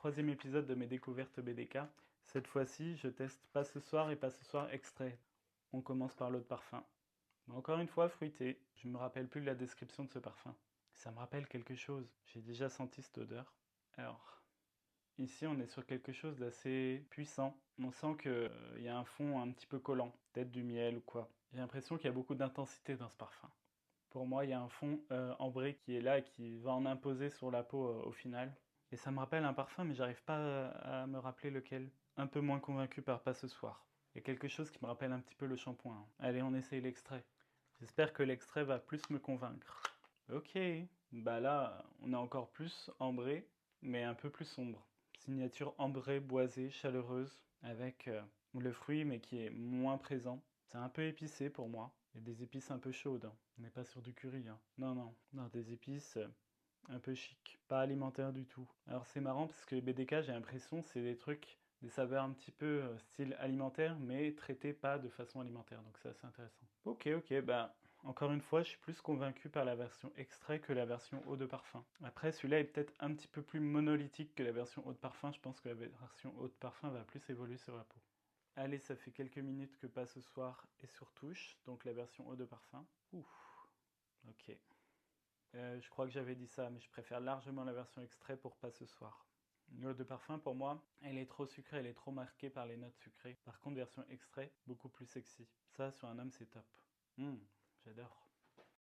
Troisième épisode de mes découvertes BDK. Cette fois-ci, je teste Pas ce soir et Pas ce soir extrait. On commence par l'eau de parfum. Encore une fois, fruité. Je me rappelle plus de la description de ce parfum. Ça me rappelle quelque chose. J'ai déjà senti cette odeur. Alors, ici, on est sur quelque chose d'assez puissant. On sent qu'il y a un fond un petit peu collant, peut-être du miel ou quoi. J'ai l'impression qu'il y a beaucoup d'intensité dans ce parfum. Pour moi, il y a un fond ambré qui est là et qui va en imposer sur la peau au final. Et ça me rappelle un parfum, mais j'arrive pas à me rappeler lequel. Un peu moins convaincu par Pas ce soir. Il y a quelque chose qui me rappelle un petit peu le shampoing. Allez, on essaye l'extrait. J'espère que l'extrait va plus me convaincre. Ok, bah là, on est encore plus ambré, mais un peu plus sombre. Signature ambrée, boisée, chaleureuse, avec le fruit, mais qui est moins présent. C'est un peu épicé pour moi. Il y a des épices un peu chaudes, hein. On n'est pas sur du curry, hein. Non, non, non, des épices un peu chic, pas alimentaire du tout. Alors c'est marrant parce que les BDK, j'ai l'impression, c'est des trucs, des saveurs un petit peu style alimentaire, mais traités pas de façon alimentaire, donc c'est assez intéressant. Ok, bah encore une fois, je suis plus convaincu par la version extrait que la version eau de parfum. Après, celui-là est peut-être un petit peu plus monolithique que la version eau de parfum, je pense que la version eau de parfum va plus évoluer sur la peau. Allez, ça fait quelques minutes que Pas ce soir est sur touche, donc la version eau de parfum. Ouf, ok. Je crois que j'avais dit ça, mais je préfère largement la version extrait pour Pas ce soir. L'eau de parfum, pour moi, elle est trop sucrée, elle est trop marquée par les notes sucrées. Par contre, version extrait, beaucoup plus sexy. Ça, sur un homme, c'est top. J'adore.